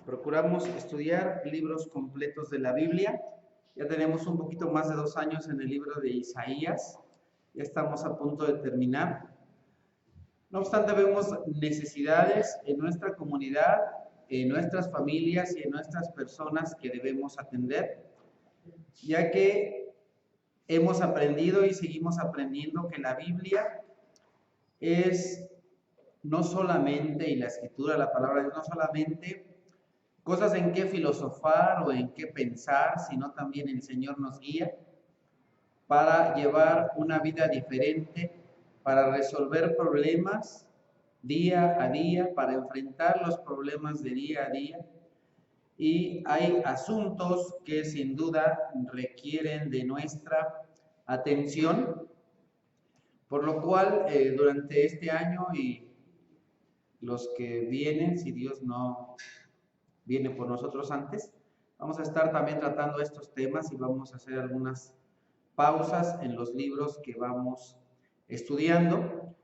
Procuramos estudiar libros completos de la Biblia. Ya tenemos un poquito más de 2 años en el libro de Isaías. Ya estamos a punto de terminar. No obstante, vemos necesidades en nuestra comunidad, en nuestras familias y en nuestras personas que debemos atender, ya que hemos aprendido y seguimos aprendiendo que la Biblia es no solamente, y la Escritura, la palabra de Dios, no solamente cosas en qué filosofar o en qué pensar, sino también el Señor nos guía para llevar una vida diferente, para resolver problemas día a día, para enfrentar los problemas de día a día. Y hay asuntos que sin duda requieren de nuestra atención, por lo cual durante este año y los que vienen, si Dios no viene por nosotros antes, vamos a estar también tratando estos temas y vamos a hacer algunas pausas en los libros que vamos estudiando.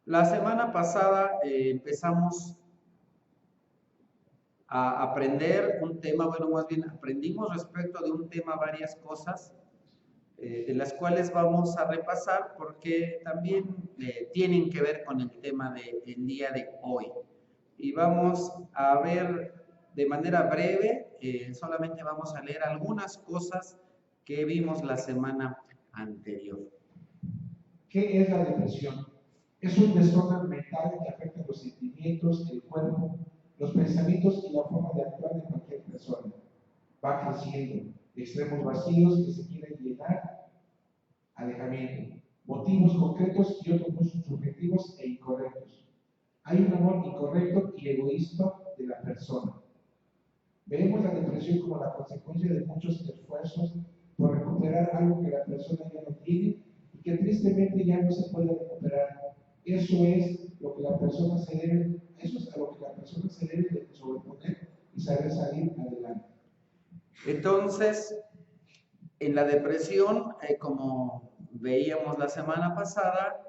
La semana pasada empezamos a aprender un tema, bueno, más bien aprendimos respecto de un tema varias cosas, de las cuales vamos a repasar porque también tienen que ver con el tema del día de hoy. Y vamos a ver de manera breve, solamente vamos a leer algunas cosas que vimos la semana anterior. ¿Qué es la depresión? Es un desorden mental que afecta los sentimientos, el cuerpo, los pensamientos y la forma de actuar de cualquier persona. Va creciendo, extremos vacíos que se quieren llenar, alejamiento, motivos concretos y otros subjetivos e incorrectos. Hay un amor incorrecto y egoísta de la persona. Vemos la depresión como la consecuencia de muchos esfuerzos por recuperar algo que la persona ya no tiene y que tristemente ya no se puede recuperar. Eso es lo que la persona se debe, eso es a lo que la persona se debe de sobreponer y saber salir adelante. Entonces, en la depresión, como veíamos la semana pasada,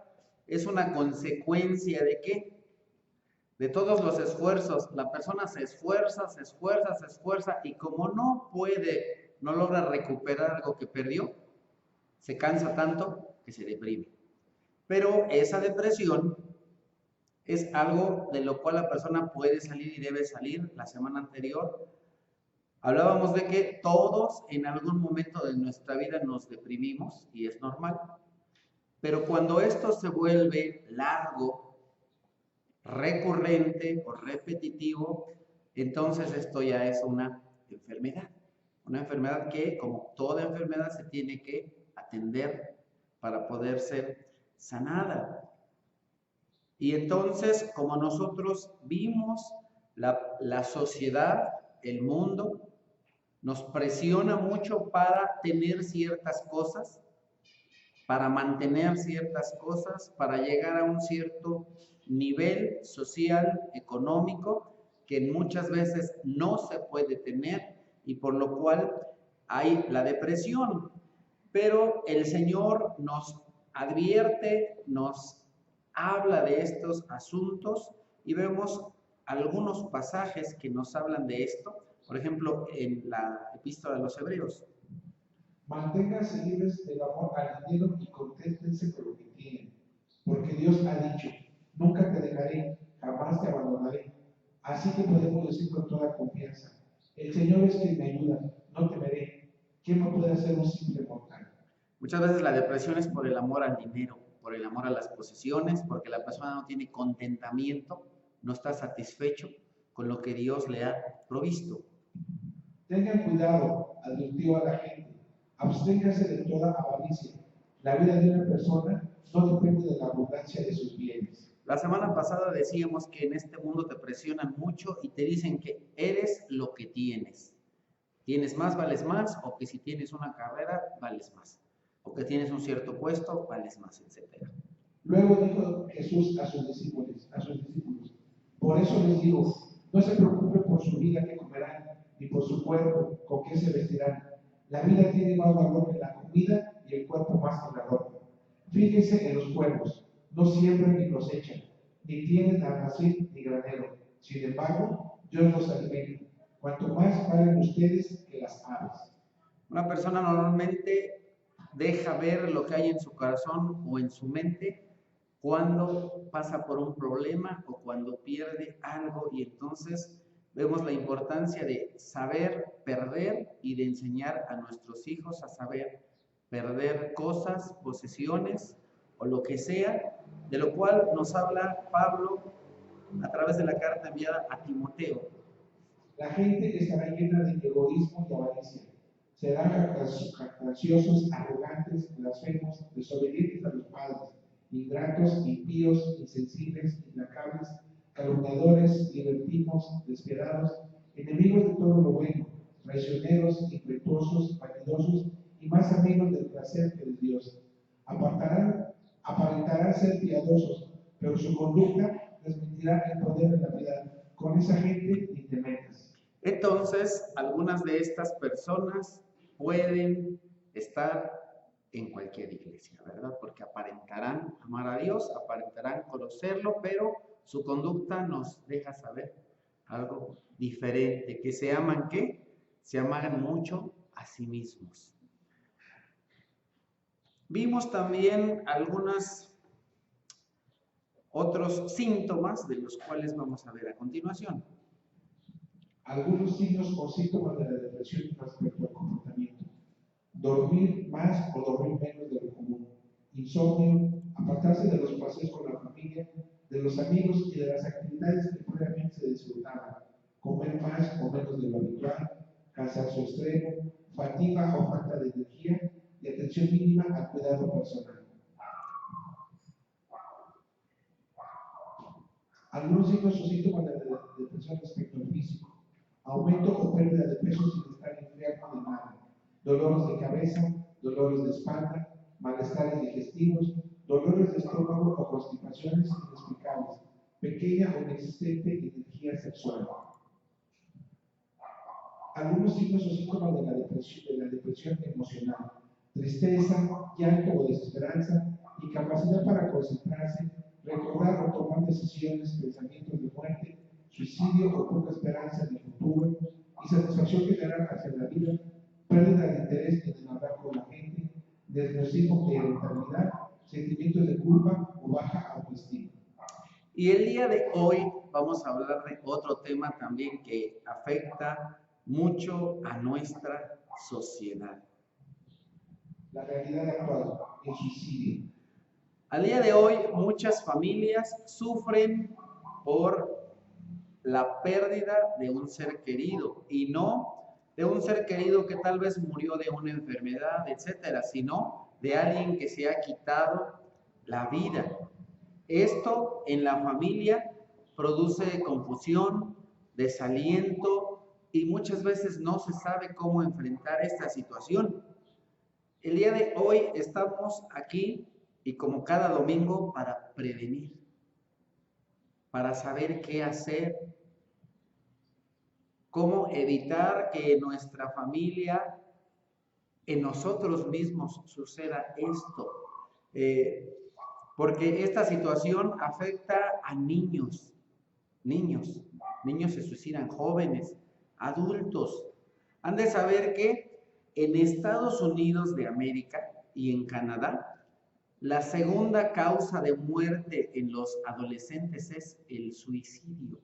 es una consecuencia de ¿qué? De todos los esfuerzos. La persona se esfuerza y como no puede, no logra recuperar algo que perdió, se cansa tanto que se deprime. Pero esa depresión es algo de lo cual la persona puede salir y debe salir. La semana anterior hablábamos de que todos en algún momento de nuestra vida nos deprimimos y es normal. Pero cuando esto se vuelve largo, recurrente o repetitivo, entonces esto ya es una enfermedad. Una enfermedad que, como toda enfermedad, se tiene que atender para poder ser sanada. Y entonces, como nosotros vimos, la sociedad, el mundo, nos presiona mucho para tener ciertas cosas, para mantener ciertas cosas, para llegar a un cierto nivel social, económico, que muchas veces no se puede tener y por lo cual hay la depresión. Pero el Señor nos advierte, nos habla de estos asuntos y vemos algunos pasajes que nos hablan de esto. Por ejemplo, en la epístola de los Hebreos. Manténganse libres del amor al dinero y conténtense con lo que tienen, porque Dios ha dicho, nunca te dejaré, jamás te abandonaré. Así que podemos decir con toda confianza, el Señor es quien me ayuda, no temeré. ¿Quién me puede hacer un simple mortal? Muchas veces la depresión es por el amor al dinero, por el amor a las posesiones, porque la persona no tiene contentamiento, no está satisfecho con lo que Dios le ha provisto. Tengan cuidado, advirtió a la gente, absténganse de toda avaricia. La vida de una persona no depende de la abundancia de sus bienes. La semana pasada decíamos que en este mundo te presionan mucho y te dicen que eres lo que tienes. Tienes más, vales más, o que si tienes una carrera, vales más. O que tienes un cierto puesto, vales más, etc. Luego dijo Jesús a sus discípulos, por eso les digo, no se preocupen por su vida que comerán, ni por su cuerpo con qué se vestirán. La vida tiene más valor que la comida y el cuerpo más que la ropa. Fíjense en los cuervos, no siembran ni cosechan, ni tienen almacén ni granero. Sin embargo, Dios los alimenta. Cuanto más valen ustedes que las aves. Una persona normalmente deja ver lo que hay en su corazón o en su mente cuando pasa por un problema o cuando pierde algo, y entonces vemos la importancia de saber perder y de enseñar a nuestros hijos a saber perder cosas, posesiones o lo que sea, de lo cual nos habla Pablo a través de la carta enviada a Timoteo. La gente estará llena de egoísmo y avaricia. Serán jactanciosos, arrogantes, blasfemos, desobedientes a los padres, ingratos, impíos, insensibles, implacables, calumniadores, libertinos, despiadados, enemigos de todo lo bueno, traicioneros, impetuosos, vanidosos y más amigos del placer que de Dios. Aparentarán ser piadosos, pero su conducta desmentirá el poder de la piedad. Con esa gente ni te metas. Entonces, algunas de estas personas pueden estar en cualquier iglesia, ¿verdad? Porque aparentarán amar a Dios, aparentarán conocerlo, pero su conducta nos deja saber algo diferente, que se aman, ¿qué? Se aman mucho a sí mismos. Vimos también otros síntomas de los cuales vamos a ver a continuación. Algunos signos o síntomas de la depresión respecto al comportamiento: dormir más o dormir menos de lo común, insomnio, apartarse de los paseos con la familia, de los amigos y de las actividades que previamente se disfrutaban, comer más o menos de lo habitual, cansancio extremo, fatiga o falta de energía y atención mínima al cuidado personal. Algunos signos o síntomas de la depresión respecto al físico: aumento o pérdida de peso sin estar enfermo de nada, dolores de cabeza, dolores de espalda, malestares digestivos, dolores de estómago o constipaciones inexplicables, pequeña o inexistente energía sexual. Algunos signos o síntomas de la depresión emocional: tristeza, llanto o desesperanza, incapacidad para concentrarse, recordar o tomar decisiones, pensamientos de muerte, suicidio o poca esperanza en el futuro, insatisfacción general hacia la vida, pérdida de interés en hablar con la gente, desnocivo e irritabilidad, sentimientos de culpa o baja autoestima. Y el día de hoy vamos a hablar de otro tema también que afecta mucho a nuestra sociedad. La realidad actual, el suicidio. Al día de hoy, muchas familias sufren por la pérdida de un ser querido, y no de un ser querido que tal vez murió de una enfermedad, etcétera, sino de alguien que se ha quitado la vida. Esto en la familia produce confusión, desaliento, y muchas veces no se sabe cómo enfrentar esta situación. El día de hoy estamos aquí y como cada domingo para prevenir, para saber qué hacer, cómo evitar que en nuestra familia, en nosotros mismos suceda esto. Porque esta situación afecta a niños se suicidan, jóvenes, adultos. Han de saber que en Estados Unidos de América y en Canadá, la segunda causa de muerte en los adolescentes es el suicidio.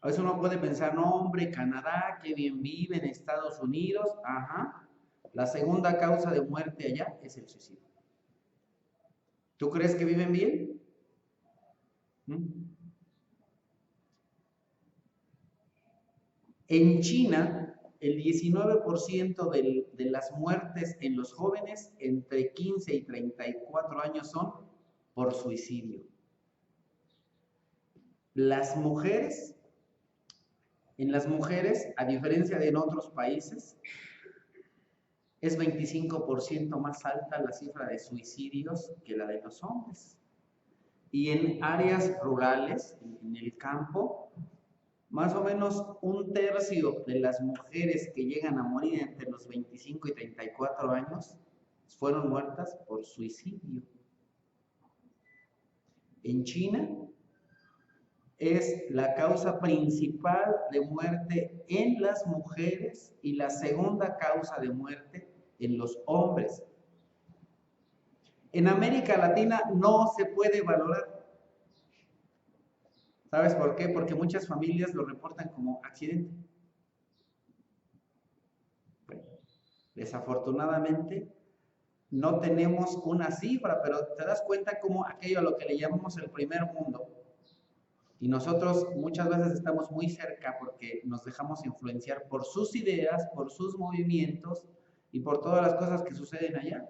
A veces uno puede pensar, no hombre, Canadá, qué bien vive, en Estados Unidos, ajá. La segunda causa de muerte allá es el suicidio. ¿Tú crees que viven bien? En China, el 19% de las muertes en los jóvenes entre 15 y 34 años son por suicidio. En las mujeres, a diferencia de en otros países, es 25% más alta la cifra de suicidios que la de los hombres. Y en áreas rurales, en el campo, más o menos un tercio de las mujeres que llegan a morir entre los 25 y 34 años fueron muertas por suicidio. En China, es la causa principal de muerte en las mujeres y la segunda causa de muerte en los hombres. En América Latina no se puede valorar. ¿Sabes por qué? Porque muchas familias lo reportan como accidente. Bueno, desafortunadamente no tenemos una cifra, pero te das cuenta como aquello a lo que le llamamos el primer mundo. Y nosotros muchas veces estamos muy cerca porque nos dejamos influenciar por sus ideas, por sus movimientos y por todas las cosas que suceden allá.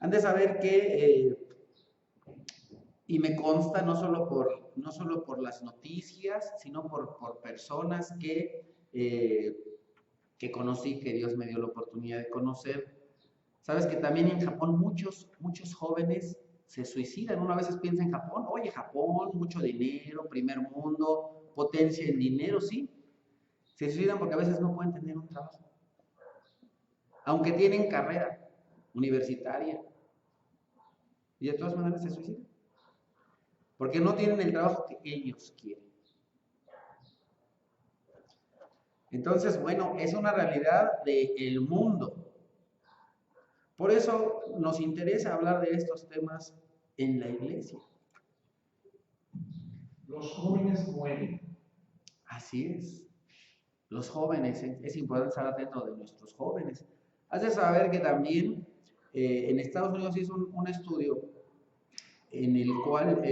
Han de saber que, y me consta no solo por las noticias, sino por personas que conocí, que Dios me dio la oportunidad de conocer. Sabes que también en Japón muchos jóvenes se suicidan. Uno a veces piensa en Japón, oye, Japón, mucho dinero, primer mundo, potencia en dinero, sí. Se suicidan porque a veces no pueden tener un trabajo. Aunque tienen carrera universitaria. Y de todas maneras se suicidan. Porque no tienen el trabajo que ellos quieren. Entonces, bueno, es una realidad del mundo. Por eso nos interesa hablar de estos temas en la iglesia. Los jóvenes mueren. Así es. Los jóvenes, es importante estar atento de nuestros jóvenes. Has de saber que también en Estados Unidos hizo un estudio en el cual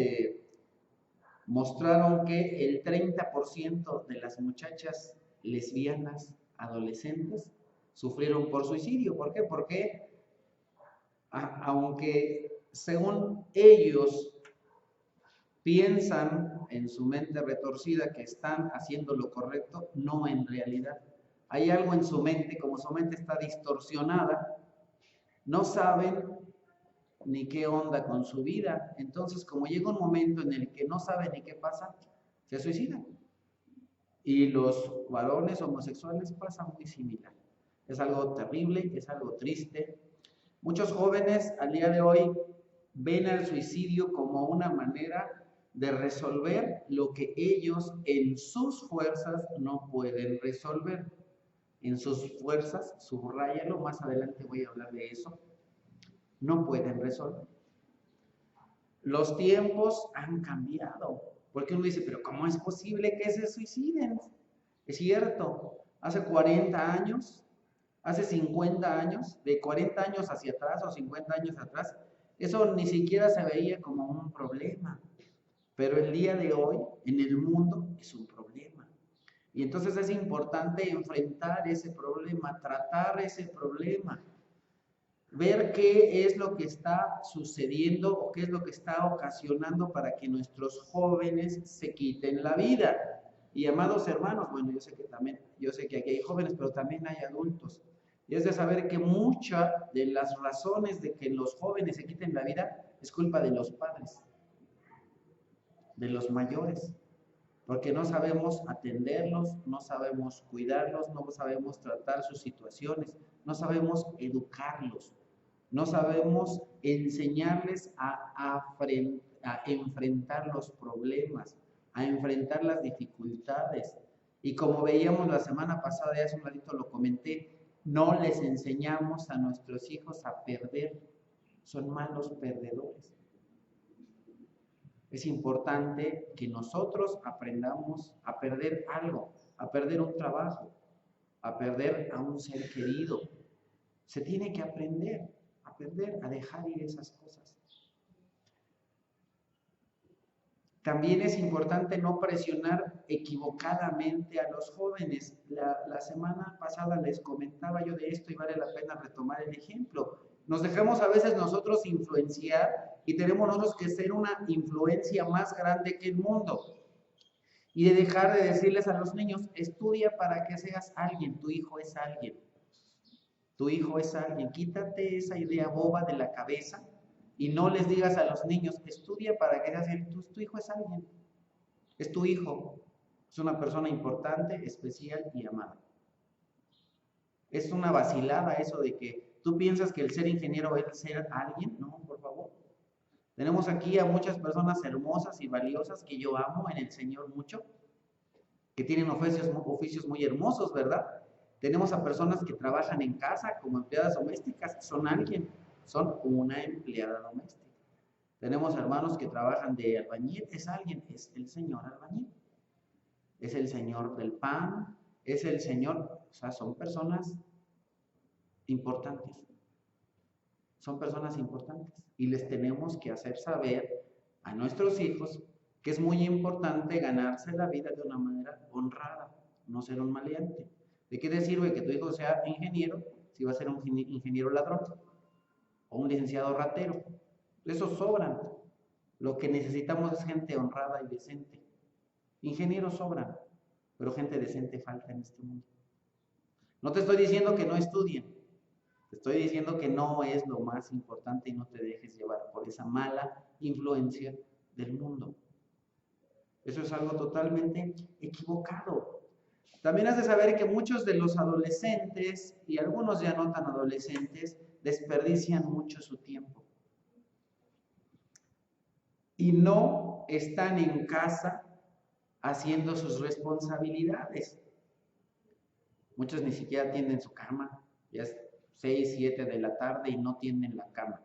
mostraron que el 30% de las muchachas lesbianas adolescentes sufrieron por suicidio. ¿Por qué? Porque aunque según ellos piensan en su mente retorcida que están haciendo lo correcto, no en realidad. Hay algo en su mente, como su mente está distorsionada, no saben ni qué onda con su vida. Entonces, como llega un momento en el que no saben ni qué pasa, se suicidan. Y los varones homosexuales pasa muy similar. Es algo terrible, es algo triste. Muchos jóvenes al día de hoy ven al suicidio como una manera de resolver lo que ellos en sus fuerzas no pueden resolver. En sus fuerzas, subráyalo, más adelante voy a hablar de eso, no pueden resolver. Los tiempos han cambiado, porque uno dice, pero ¿cómo es posible que se suiciden? Es cierto, hace 40 años, hace 50 años, de 40 años hacia atrás o 50 años atrás, eso ni siquiera se veía como un problema. Pero el día de hoy, en el mundo, es un problema. Y entonces es importante enfrentar ese problema, tratar ese problema, ver qué es lo que está sucediendo o qué es lo que está ocasionando para que nuestros jóvenes se quiten la vida. Y amados hermanos, bueno, yo sé que aquí hay jóvenes, pero también hay adultos. Y es de saber que muchas de las razones de que los jóvenes se quiten la vida es culpa de los padres, de los mayores, porque no sabemos atenderlos, no sabemos cuidarlos, no sabemos tratar sus situaciones, no sabemos educarlos, no sabemos enseñarles a enfrentar los problemas, a enfrentar las dificultades. Y como veíamos la semana pasada, ya hace un ratito lo comenté, no les enseñamos a nuestros hijos a perder, son malos perdedores. Es importante que nosotros aprendamos a perder algo, a perder un trabajo, a perder a un ser querido. Se tiene que aprender a dejar ir esas cosas. También es importante no presionar equivocadamente a los jóvenes. La semana pasada les comentaba yo de esto y vale la pena retomar el ejemplo. Nos dejamos a veces nosotros influenciar y tenemos nosotros que ser una influencia más grande que el mundo. Y de dejar de decirles a los niños, estudia para que seas alguien, tu hijo es alguien. Tu hijo es alguien. Quítate esa idea boba de la cabeza y no les digas a los niños, estudia para que seas alguien. Tu hijo es alguien. Es tu hijo. Es una persona importante, especial y amada. Es una vacilada eso de que tú piensas que el ser ingeniero es ser alguien. No, por favor. Tenemos aquí a muchas personas hermosas y valiosas que yo amo en el Señor mucho, que tienen oficios muy hermosos, ¿verdad? Tenemos a personas que trabajan en casa como empleadas domésticas, son una empleada doméstica. Tenemos hermanos que trabajan de albañil, es el señor albañil, es el señor del pan, es el señor, o sea, son personas importantes. Son personas importantes y les tenemos que hacer saber a nuestros hijos que es muy importante ganarse la vida de una manera honrada, no ser un maleante. ¿De qué te sirve que tu hijo sea ingeniero si va a ser un ingeniero ladrón o un licenciado ratero? Esos sobran. Lo que necesitamos es gente honrada y decente. Ingenieros sobran, pero gente decente falta en este mundo. No te estoy diciendo que no estudien, te estoy diciendo que no es lo más importante y no te dejes llevar por esa mala influencia del mundo. Eso es algo totalmente equivocado. También has de saber que muchos de los adolescentes, y algunos ya no tan adolescentes, desperdician mucho su tiempo. Y no están en casa haciendo sus responsabilidades. Muchos ni siquiera tienden su cama. Ya es 6, 7 de la tarde y no tienden la cama.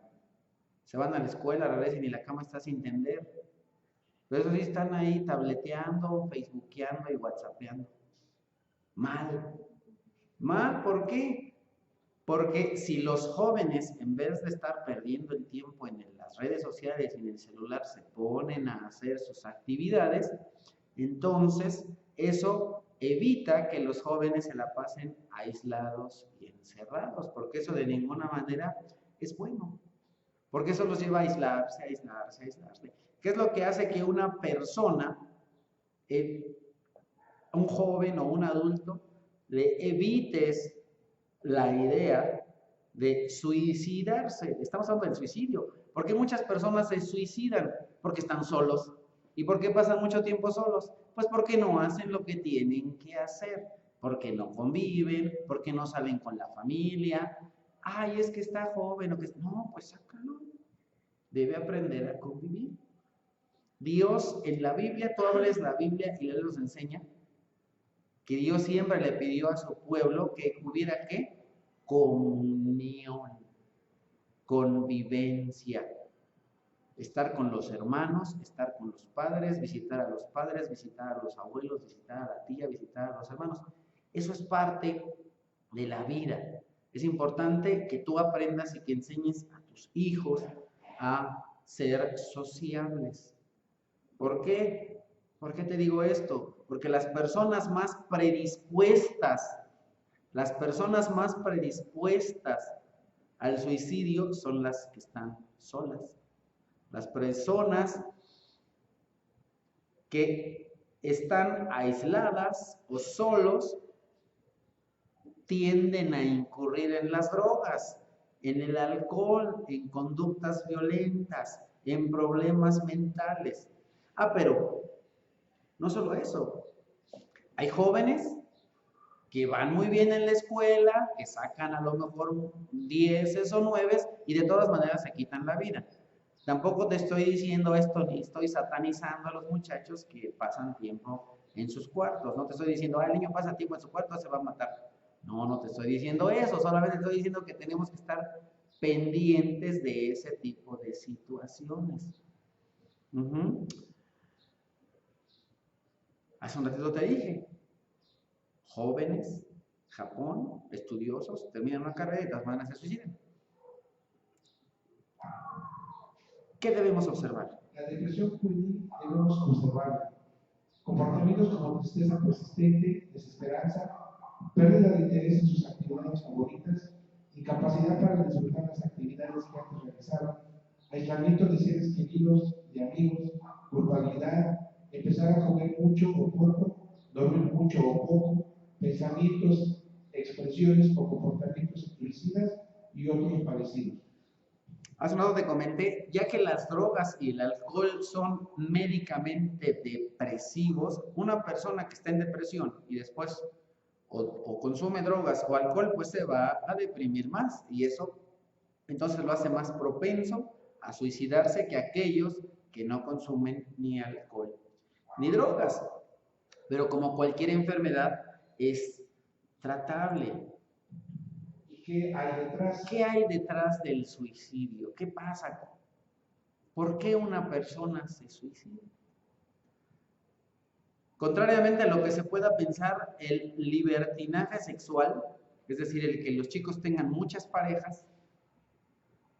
Se van a la escuela, regresan y la cama está sin tender. Pero eso sí están ahí tableteando, facebookeando y whatsappeando. Mal. Mal, ¿por qué? Porque si los jóvenes, en vez de estar perdiendo el tiempo en las redes sociales y en el celular, se ponen a hacer sus actividades, entonces eso evita que los jóvenes se la pasen aislados y encerrados, porque eso de ninguna manera es bueno. Porque eso los lleva a aislarse, a aislarse, a aislarse. ¿Qué es lo que hace que una persona, un joven o un adulto, le evites la idea de suicidarse? Estamos hablando del suicidio. ¿Por qué muchas personas se suicidan? Porque están solos. ¿Y por qué pasan mucho tiempo solos? Pues porque no hacen lo que tienen que hacer, porque no conviven, porque no salen con la familia. Ay, es que está joven, o que no, pues sácalo. Debe aprender a convivir. Dios en la Biblia, tú abres la Biblia y Él nos enseña que Dios siempre le pidió a su pueblo que hubiera ¿qué? Comunión, convivencia, estar con los hermanos, estar con los padres, visitar a los padres, visitar a los abuelos, visitar a la tía, visitar a los hermanos. Eso es parte de la vida. Es importante que tú aprendas y que enseñes a tus hijos a ser sociables. ¿Por qué? ¿Por qué te digo esto? Porque las personas más predispuestas al suicidio son las que están solas. Las personas que están aisladas o solos tienden a incurrir en las drogas, en el alcohol, en conductas violentas, en problemas mentales. Pero no solo eso. Hay jóvenes que van muy bien en la escuela, que sacan a lo mejor 10 o 9 y de todas maneras se quitan la vida. Tampoco te estoy diciendo esto ni estoy satanizando a los muchachos que pasan tiempo en sus cuartos. No te estoy diciendo, el niño pasa tiempo en su cuarto, se va a matar. No, no te estoy diciendo eso, solamente estoy diciendo que tenemos que estar pendientes de ese tipo de situaciones. Hace un ratito te dije, jóvenes, Japón, estudiosos, terminan una carrera y las maneras se suicidan. ¿Qué debemos observar? La depresión juvenil debemos observarla. Comportamientos como tristeza persistente, desesperanza, pérdida de interés en sus actividades favoritas, incapacidad para disfrutar las actividades que antes realizaban, aislamiento de seres queridos, de amigos, culpabilidad, empezar a comer mucho o poco, dormir mucho o poco, pensamientos, expresiones o comportamientos suicidas y otros parecidos. Hace un rato te comenté, ya que las drogas y el alcohol son médicamente depresivos, una persona que está en depresión y después o consume drogas o alcohol, pues se va a deprimir más y eso entonces lo hace más propenso a suicidarse que aquellos que no consumen ni alcohol ni drogas. Pero como cualquier enfermedad es tratable. ¿Y qué hay detrás? ¿Qué hay detrás del suicidio? ¿Qué pasa? ¿Por qué una persona se suicida? Contrariamente a lo que se pueda pensar, el libertinaje sexual, es decir, el que los chicos tengan muchas parejas,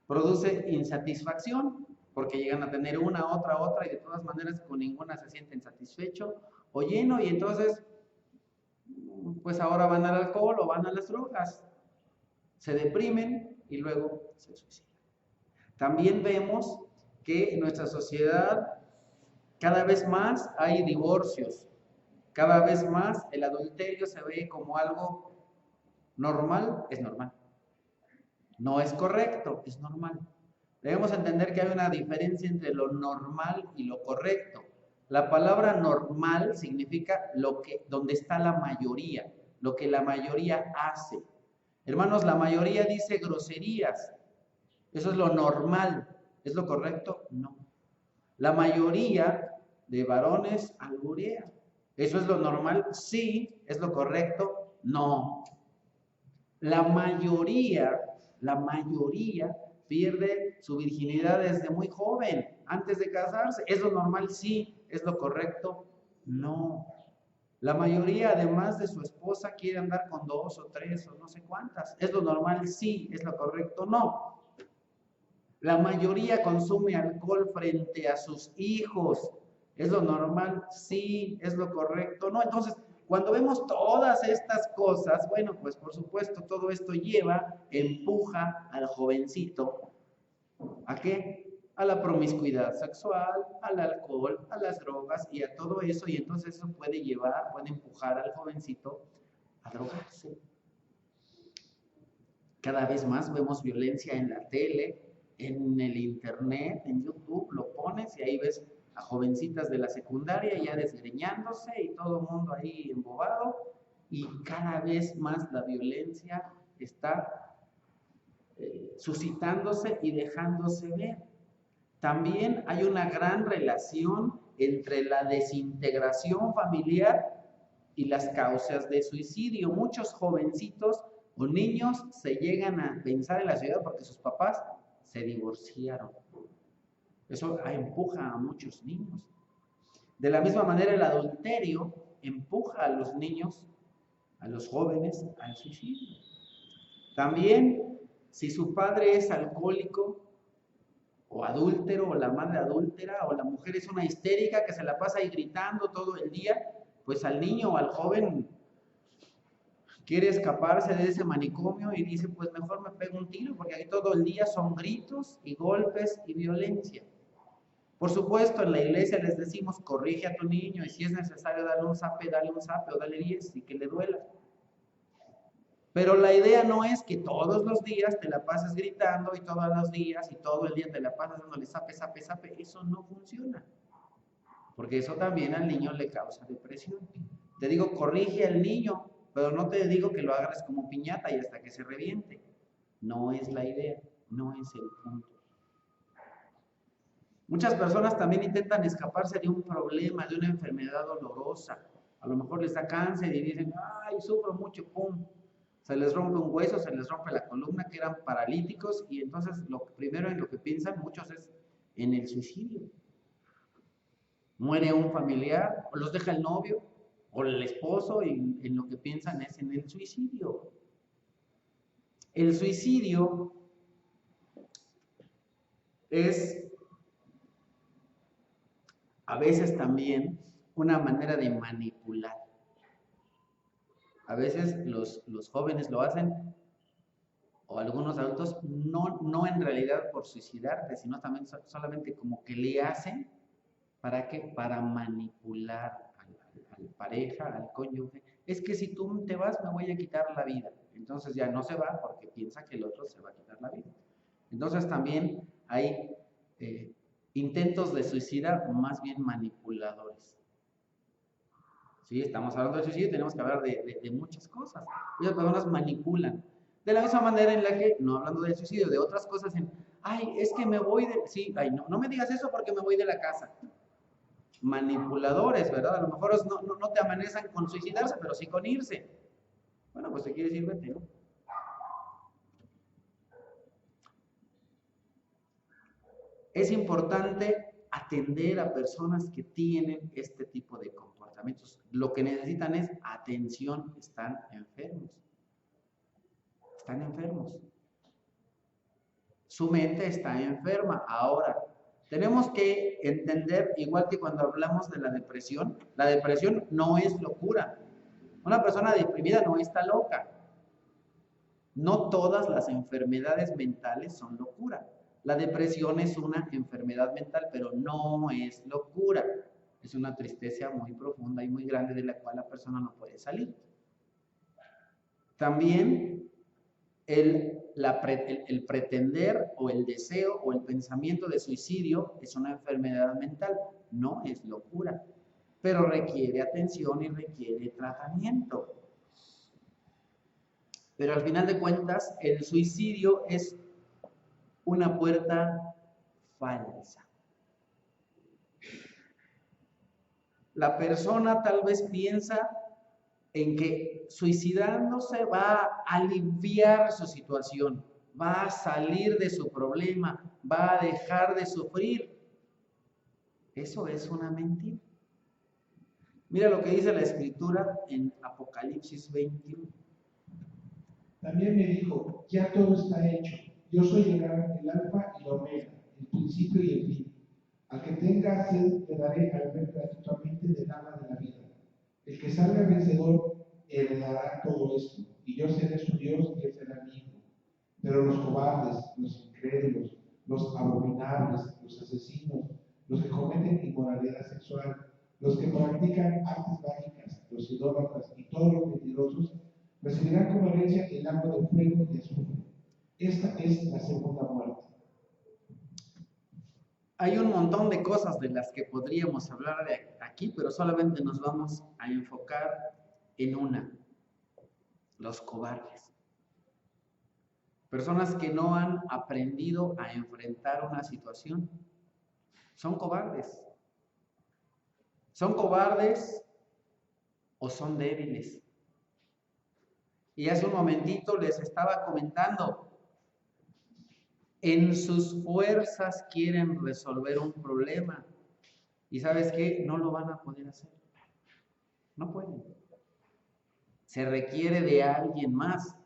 produce insatisfacción, porque llegan a tener una, otra, y de todas maneras con ninguna se sienten satisfechos o lleno, y entonces, pues ahora van al alcohol o van a las drogas, se deprimen y luego se suicidan. También vemos que en nuestra sociedad cada vez más hay divorcios, cada vez más el adulterio se ve como algo normal, es normal. No es correcto, es normal. Debemos entender que hay una diferencia entre lo normal y lo correcto. La palabra normal significa donde está la mayoría, lo que la mayoría hace. Hermanos, la mayoría dice groserías. Eso es lo normal. ¿Es lo correcto? No. La mayoría de varones alburea. ¿Eso es lo normal? Sí. ¿Es lo correcto? No. La mayoría pierde su virginidad desde muy joven, antes de casarse. ¿Es lo normal? Sí. ¿Es lo correcto? No. La mayoría, además de su esposa, quiere andar con 2 o 3 o no sé cuántas. ¿Es lo normal? Sí. ¿Es lo correcto? No. La mayoría consume alcohol frente a sus hijos. ¿Es lo normal? Sí. ¿Es lo correcto? No. Entonces, cuando vemos todas estas cosas, bueno, pues por supuesto todo esto empuja al jovencito, ¿a qué? A la promiscuidad sexual, al alcohol, a las drogas y a todo eso, y entonces eso puede empujar al jovencito a drogarse. Cada vez más vemos violencia en la tele, en el internet, en YouTube, lo pones y ahí ves a jovencitas de la secundaria ya desgreñándose y todo el mundo ahí embobado, y cada vez más la violencia está suscitándose y dejándose ver. También hay una gran relación entre la desintegración familiar y las causas de suicidio. Muchos jovencitos o niños se llegan a pensar en la ciudad porque sus papás se divorciaron. Eso empuja a muchos niños. De la misma manera, el adulterio empuja a los niños, a los jóvenes, al suicidio. También, si su padre es alcohólico o adúltero, o la madre adúltera, o la mujer es una histérica que se la pasa ahí gritando todo el día, pues al niño o al joven quiere escaparse de ese manicomio y dice, pues mejor me pego un tiro, porque aquí todo el día son gritos y golpes y violencia. Por supuesto, en la iglesia les decimos, corrige a tu niño, y si es necesario darle un zape o dale 10 y que le duela. Pero la idea no es que todos los días te la pases gritando, y todos los días y todo el día te la pasas dándole zape. Eso no funciona, porque eso también al niño le causa depresión. Te digo, corrige al niño, pero no te digo que lo agarres como piñata y hasta que se reviente. No es la idea, no es el punto. Muchas personas también intentan escaparse de un problema, de una enfermedad dolorosa. A lo mejor les da cáncer y dicen, ay, sufro mucho, pum. Se les rompe un hueso, se les rompe la columna, quedan paralíticos, y entonces lo primero en lo que piensan muchos es en el suicidio. Muere un familiar, o los deja el novio, o el esposo, y en lo que piensan es en el suicidio. El suicidio es a veces también una manera de manipular. A veces los jóvenes lo hacen, o algunos adultos, no en realidad por suicidarte, sino también solamente como que le hacen, ¿para qué? Para manipular al pareja, al cónyuge. Es que si tú te vas, me voy a quitar la vida. Entonces ya no se va porque piensa que el otro se va a quitar la vida. Entonces también hay intentos de suicida más bien manipuladores. Sí, estamos hablando de suicidio, tenemos que hablar de muchas cosas. Las personas manipulan. De la misma manera en la que, no hablando del suicidio, de otras cosas, ay, es que me voy de, sí, ay, no me digas eso porque me voy de la casa. Manipuladores, ¿verdad? A lo mejor no te amenazan con suicidarse, pero sí con irse. Bueno, pues te quieres ir, vete, ¿no? Es importante atender a personas que tienen este tipo de comportamientos. Lo que necesitan es atención, están enfermos. Están enfermos. Su mente está enferma. Ahora, tenemos que entender, igual que cuando hablamos de la depresión no es locura. Una persona deprimida no está loca. No todas las enfermedades mentales son locura. La depresión es una enfermedad mental, pero no es locura. Es una tristeza muy profunda y muy grande de la cual la persona no puede salir. También el pretender o el deseo o el pensamiento de suicidio es una enfermedad mental, no es locura, pero requiere atención y requiere tratamiento. Pero al final de cuentas, el suicidio es una puerta falsa. La persona tal vez piensa en que suicidándose va a aliviar su situación, va a salir de su problema, va a dejar de sufrir. Eso es una mentira. Mira lo que dice la Escritura en Apocalipsis 21. También me dijo, ya todo está hecho. Yo soy el alfa y la omega, el principio y el fin. Al que tenga sed le daré a beber gratuitamente del agua de la vida. El que salga vencedor heredará todo esto, y yo seré su Dios y él será mi hijo. Pero los cobardes, los incrédulos, los abominables, los asesinos, los que cometen inmoralidad sexual, los que practican artes mágicas, los idólatras y todos los mentirosos, recibirán como herencia el agua de fuego y azufre. Esta es la segunda muerte. Hay un montón de cosas de las que podríamos hablar de aquí, pero solamente nos vamos a enfocar en una: los cobardes. Personas que no han aprendido a enfrentar una situación. Son cobardes. ¿Son cobardes o son débiles? Y hace un momentito les estaba comentando, en sus fuerzas quieren resolver un problema. ¿Y sabes qué? No lo van a poder hacer. No pueden. Se requiere de alguien más.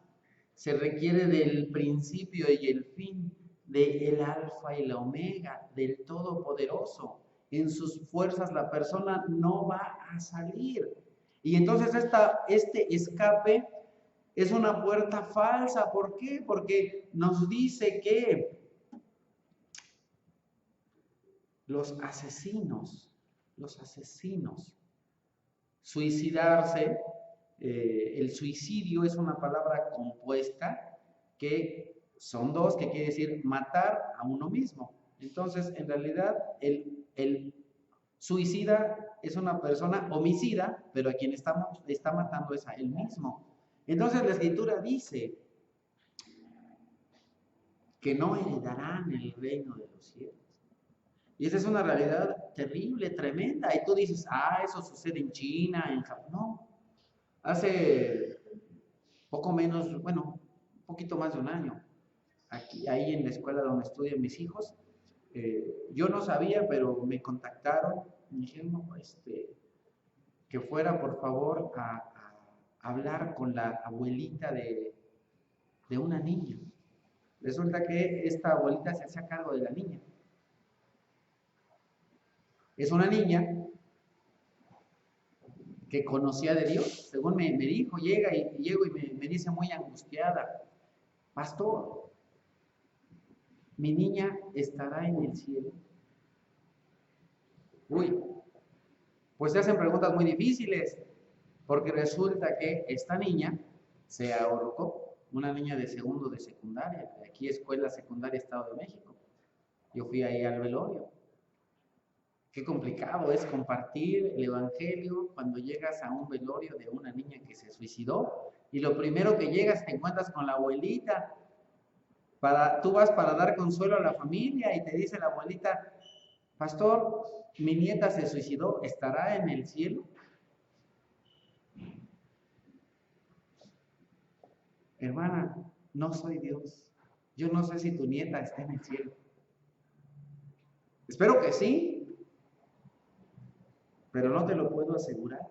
Se requiere del principio y el fin, del alfa y la omega, del todopoderoso. En sus fuerzas la persona no va a salir. Y entonces este escape es una puerta falsa. ¿Por qué? Porque nos dice que los asesinos, suicidarse, el suicidio es una palabra compuesta que son dos, que quiere decir matar a uno mismo. Entonces, en realidad, el suicida es una persona homicida, pero a quien está matando es a él mismo. Entonces, la Escritura dice que no heredarán el reino de los cielos. Y esa es una realidad terrible, tremenda. Y tú dices, eso sucede en China, en Japón. No. Hace poco menos, bueno, un poquito más de un año, ahí en la escuela donde estudian mis hijos, yo no sabía, pero me contactaron, me dijeron, que fuera por favor a hablar con la abuelita de una niña. Resulta que esta abuelita se hacía cargo de la niña. Es una niña que conocía de Dios, según me dijo, llego y me dice muy angustiada, pastor, mi niña estará en el cielo. Uy, pues se hacen preguntas muy difíciles, porque resulta que esta niña se ahorcó, una niña de segundo de secundaria, de aquí Escuela Secundaria Estado de México. Yo fui ahí al velorio. Qué complicado es compartir el evangelio cuando llegas a un velorio de una niña que se suicidó y lo primero que llegas te encuentras con la abuelita. Tú vas para dar consuelo a la familia y te dice la abuelita, pastor, mi nieta se suicidó, ¿estará en el cielo? Hermana, no soy Dios. Yo no sé si tu nieta está en el cielo. Espero que sí, pero no te lo puedo asegurar.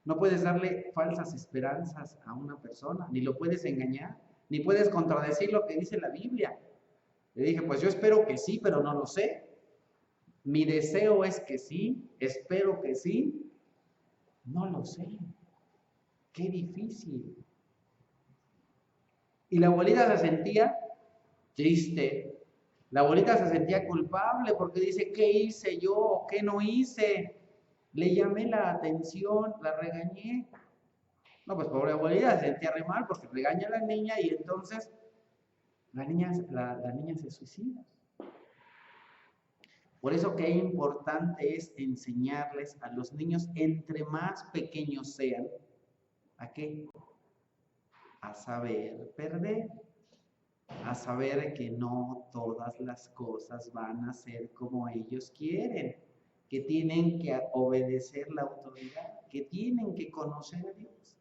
No puedes darle falsas esperanzas a una persona, ni lo puedes engañar, ni puedes contradecir lo que dice la Biblia. Le dije, pues yo espero que sí, pero no lo sé. Mi deseo es que sí, espero que sí, no lo sé. Qué difícil. Y la abuelita se sentía triste. La abuelita se sentía culpable porque dice, ¿qué hice yo? ¿Qué no hice? Le llamé la atención, la regañé. No, pues pobre abuelita se sentía re mal porque regaña a la niña y entonces la niña se suicida. Por eso qué importante es enseñarles a los niños, entre más pequeños sean, ¿a qué? A saber perder, a saber que no todas las cosas van a ser como ellos quieren, que tienen que obedecer la autoridad, que tienen que conocer a Dios.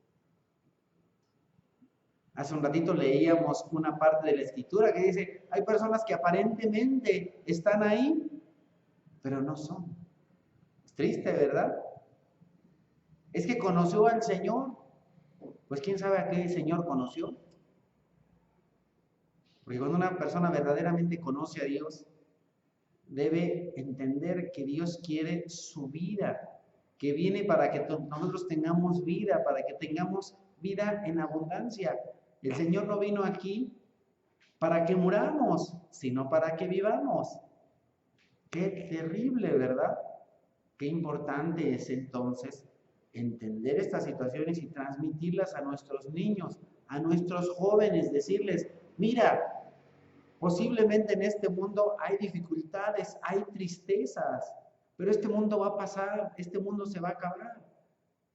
Hace un ratito leíamos una parte de la escritura que dice, hay personas que aparentemente están ahí, pero no son. Es triste, ¿verdad? Es que conoció al Señor. Pues quién sabe a qué Señor conoció. Porque cuando una persona verdaderamente conoce a Dios, debe entender que Dios quiere su vida, que viene para que nosotros tengamos vida, para que tengamos vida en abundancia. El Señor no vino aquí para que muramos, sino para que vivamos. Qué terrible, ¿verdad? Qué importante es entonces entender estas situaciones y transmitirlas a nuestros niños, a nuestros jóvenes, decirles, mira, posiblemente en este mundo hay dificultades, hay tristezas, pero este mundo va a pasar, este mundo se va a acabar.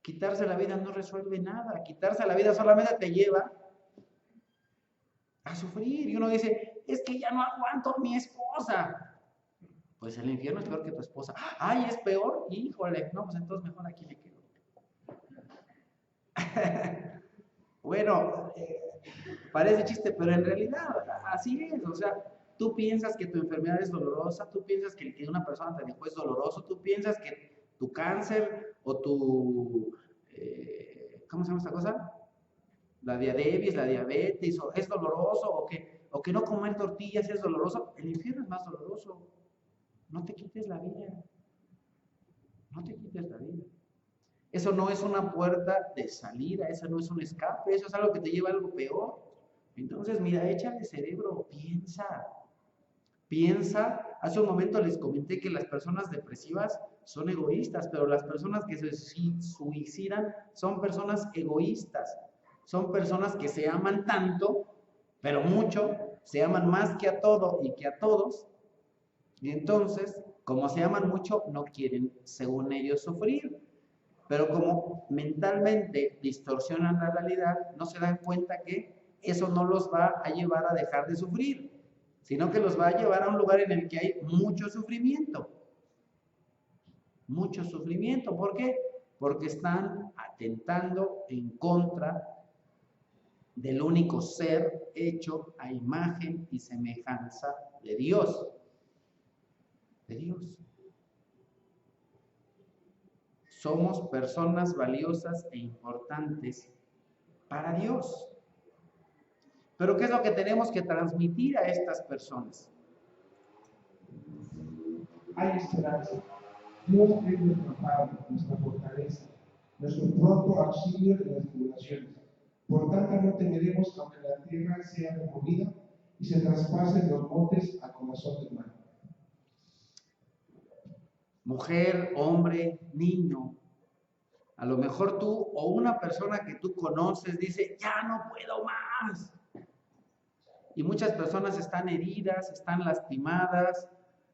Quitarse la vida no resuelve nada, quitarse la vida solamente te lleva a sufrir. Y uno dice, es que ya no aguanto a mi esposa. Pues el infierno es peor que tu esposa. Ay, es peor, híjole, no, pues entonces mejor aquí me quedo. Bueno, parece chiste, pero en realidad así es. O sea, tú piensas que tu enfermedad es dolorosa, tú piensas que el que una persona te dejó es doloroso, tú piensas que tu cáncer o ¿cómo se llama esta cosa? La diabetes, o es doloroso, o que no comer tortillas es doloroso. El infierno es más doloroso. No te quites la vida. No te quites la vida. Eso no es una puerta de salida, eso no es un escape, eso es algo que te lleva a algo peor. Entonces, mira, échale cerebro, piensa. Hace un momento les comenté que las personas depresivas son egoístas, pero las personas que se suicidan son personas egoístas, son personas que se aman tanto, pero mucho, se aman más que a todo y que a todos, y entonces, como se aman mucho, no quieren, según ellos, sufrir. Pero como mentalmente distorsionan la realidad, no se dan cuenta que eso no los va a llevar a dejar de sufrir, sino que los va a llevar a un lugar en el que hay mucho sufrimiento. Mucho sufrimiento. ¿Por qué? Porque están atentando en contra del único ser hecho a imagen y semejanza de Dios. De Dios. Somos personas valiosas e importantes para Dios. Pero ¿qué es lo que tenemos que transmitir a estas personas? Hay esperanza. Dios es nuestro Padre, nuestra fortaleza, nuestro pronto auxilio en las tribulaciones. Por tanto, no temeremos aunque la tierra sea removida y se traspasen los montes a corazón de mar. Mujer, hombre, niño, a lo mejor tú o una persona que tú conoces dice, ya no puedo más. Y muchas personas están heridas, están lastimadas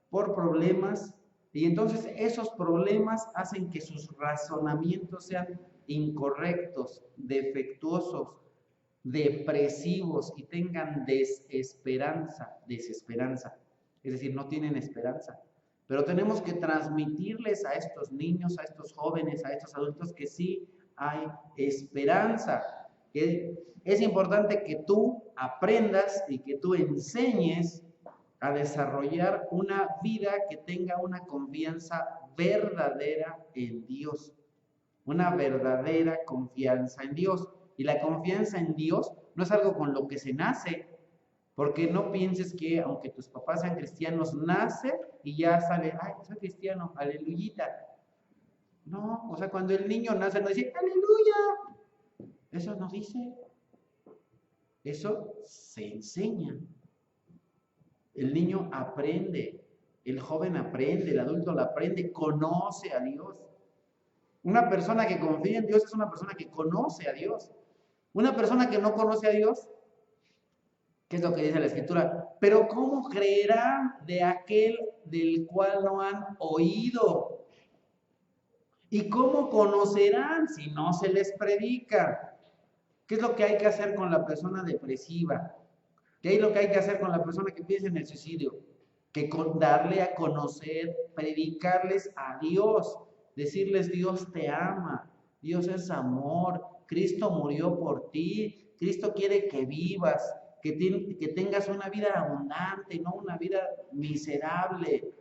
por problemas, y entonces esos problemas hacen que sus razonamientos sean incorrectos, defectuosos, depresivos y tengan desesperanza. Es decir, no tienen esperanza. Pero tenemos que transmitirles a estos niños, a estos jóvenes, a estos adultos que sí hay esperanza. Que es importante que tú aprendas y que tú enseñes a desarrollar una vida que tenga una confianza verdadera en Dios. Una verdadera confianza en Dios. Y la confianza en Dios no es algo con lo que se nace, porque no pienses que aunque tus papás sean cristianos, nace y ya sale, ay, soy cristiano, aleluyita. No, o sea, cuando el niño nace no dice, aleluya. Eso no dice. Eso se enseña. El niño aprende, el joven aprende, el adulto lo aprende, conoce a Dios. Una persona que confía en Dios es una persona que conoce a Dios. Una persona que no conoce a Dios, ¿qué es lo que dice la Escritura? Pero ¿cómo creerán de aquel del cual no han oído? ¿Y cómo conocerán si no se les predica? ¿Qué es lo que hay que hacer con la persona depresiva? ¿Qué es lo que hay que hacer con la persona que piensa en el suicidio? Que darle a conocer, predicarles a Dios, decirles Dios te ama, Dios es amor, Cristo murió por ti, Cristo quiere que vivas, que tengas una vida abundante, no una vida miserable.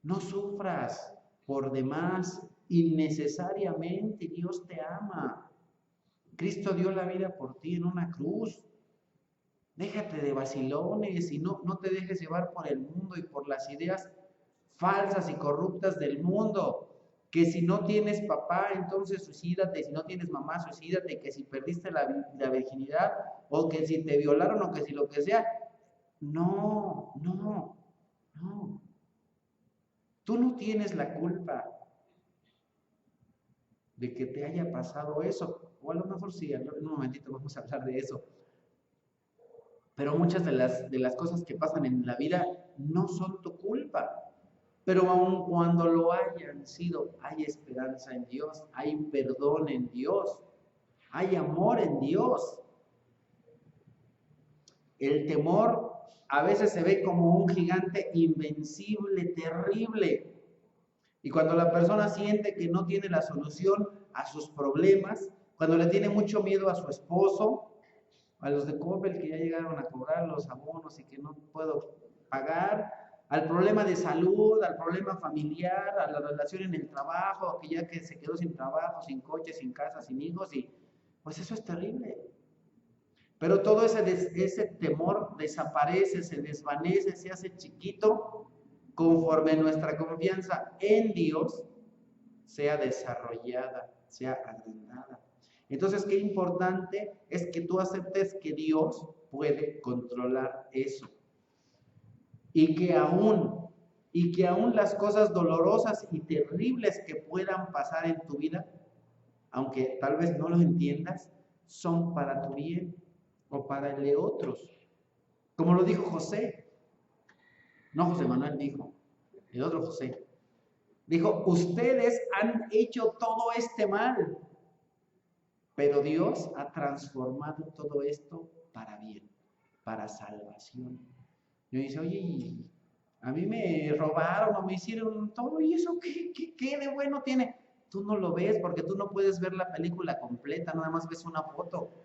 No sufras por demás, innecesariamente, Dios te ama. Cristo dio la vida por ti en una cruz. Déjate de vacilones y no te dejes llevar por el mundo y por las ideas falsas y corruptas del mundo. Que si no tienes papá, entonces suicídate. Si no tienes mamá, suicídate. Que si perdiste la virginidad, o que si te violaron, o que si lo que sea. No. Tú no tienes la culpa de que te haya pasado eso. O a lo mejor sí, en un momentito vamos a hablar de eso. Pero muchas de las cosas que pasan en la vida no son tu culpa. Pero aun cuando lo hayan sido, hay esperanza en Dios, hay perdón en Dios, hay amor en Dios. El temor a veces se ve como un gigante invencible, terrible. Y cuando la persona siente que no tiene la solución a sus problemas, cuando le tiene mucho miedo a su esposo, a los de Coppel que ya llegaron a cobrar los abonos y que no puedo pagar, al problema de salud, al problema familiar, a la relación en el trabajo, que ya que se quedó sin trabajo, sin coche, sin casa, sin hijos, y pues eso es terrible. Pero todo ese temor desaparece, se desvanece, se hace chiquito conforme nuestra confianza en Dios sea desarrollada, sea agrandada. Entonces, qué importante es que tú aceptes que Dios puede controlar eso. Y que aún las cosas dolorosas y terribles que puedan pasar en tu vida, aunque tal vez no lo entiendas, son para tu bien o para el de otros. Como lo dijo José. No José Manuel dijo, el otro José. Dijo, ustedes han hecho todo este mal, pero Dios ha transformado todo esto para bien, para salvación. Y dice, oye, a mí me robaron o me hicieron todo, ¿y eso qué de bueno tiene? Tú no lo ves porque tú no puedes ver la película completa, nada más ves una foto.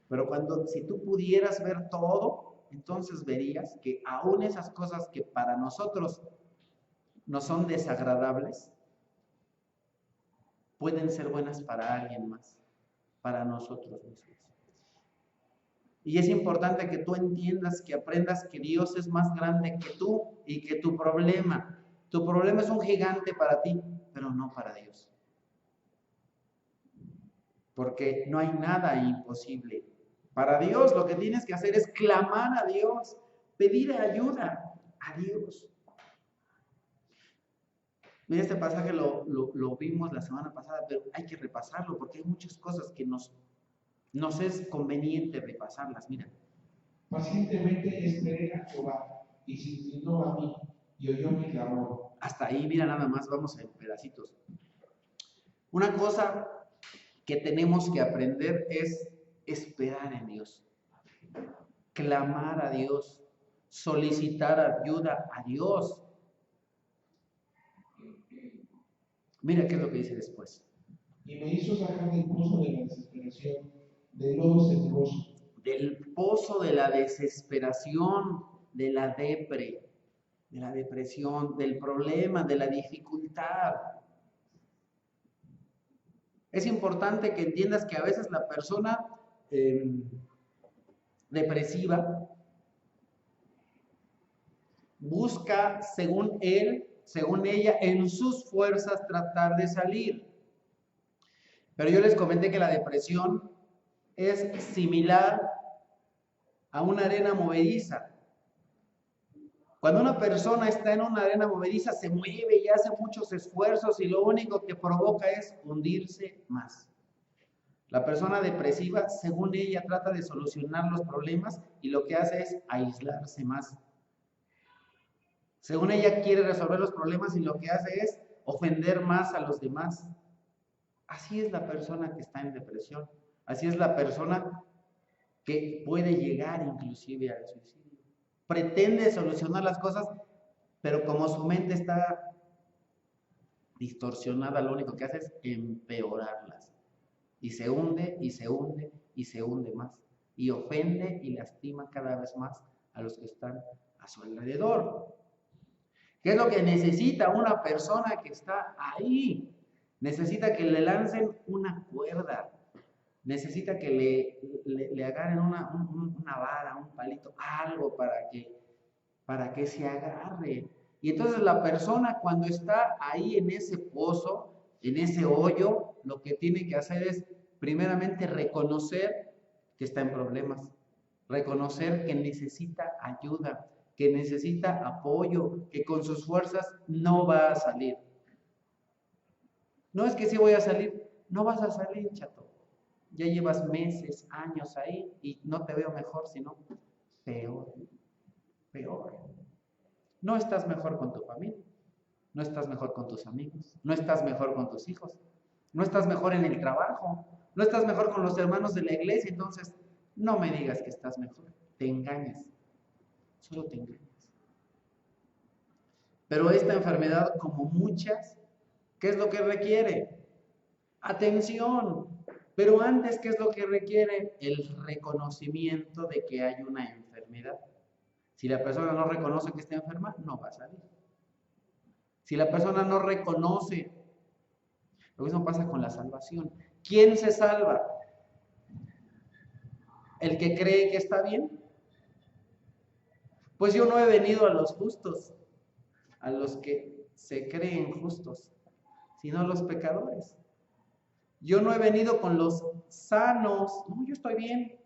Pero si tú pudieras ver todo, entonces verías que aún esas cosas que para nosotros no son desagradables, pueden ser buenas para alguien más, para nosotros mismos. Y es importante que tú entiendas, que aprendas que Dios es más grande que tú y que tu problema es un gigante para ti, pero no para Dios. Porque no hay nada imposible. Para Dios lo que tienes que hacer es clamar a Dios, pedir ayuda a Dios. Mira, este pasaje lo vimos la semana pasada, pero hay que repasarlo porque hay muchas cosas que nos es conveniente repasarlas. Mira. Pacientemente esperé a Jehová y se inclinó a mí y oyó mi clamor. Hasta ahí, mira, nada más, vamos en pedacitos. Una cosa que tenemos que aprender es esperar en Dios, clamar a Dios, solicitar ayuda a Dios. Mira qué es lo que dice después. Y me hizo sacar del pozo de la desesperación, del lodo cenagoso. Del pozo de la desesperación, de la depresión, del problema, de la dificultad. Es importante que entiendas que a veces la persona depresiva busca, según él, según ella, en sus fuerzas tratar de salir. Pero yo les comenté que la depresión es similar a una arena movediza. Cuando una persona está en una arena movediza, se mueve y hace muchos esfuerzos y lo único que provoca es hundirse más. La persona depresiva, según ella, trata de solucionar los problemas y lo que hace es aislarse más. Según ella, quiere resolver los problemas y lo que hace es ofender más a los demás. Así es la persona que está en depresión. Así es la persona que puede llegar inclusive al suicidio. Pretende solucionar las cosas, pero como su mente está distorsionada, lo único que hace es empeorarlas. Y se hunde, y se hunde, y se hunde más. Y ofende y lastima cada vez más a los que están a su alrededor. ¿Qué es lo que necesita una persona que está ahí? Necesita que le lancen una cuerda. Necesita que le agarren una vara, un palito, algo para que se agarre. Y entonces la persona cuando está ahí en ese pozo, en ese hoyo, lo que tiene que hacer es primeramente reconocer que está en problemas, reconocer que necesita ayuda, que necesita apoyo, que con sus fuerzas no va a salir. No es que sí voy a salir, no vas a salir, chato. Ya llevas meses, años ahí y no te veo mejor, sino peor, peor. No estás mejor con tu familia, no estás mejor con tus amigos, no estás mejor con tus hijos, no estás mejor en el trabajo, no estás mejor con los hermanos de la iglesia, entonces no me digas que estás mejor, te engañas, solo te engañas. Pero esta enfermedad, como muchas, ¿qué es lo que requiere? Atención. Pero antes, ¿qué es lo que requiere? El reconocimiento de que hay una enfermedad. Si la persona no reconoce que está enferma, no va a salir. Si la persona no reconoce, lo mismo pasa con la salvación. ¿Quién se salva? ¿El que cree que está bien? Pues yo no he venido a los justos, a los que se creen justos, sino a los pecadores. Yo no he venido con los sanos, no, yo estoy bien,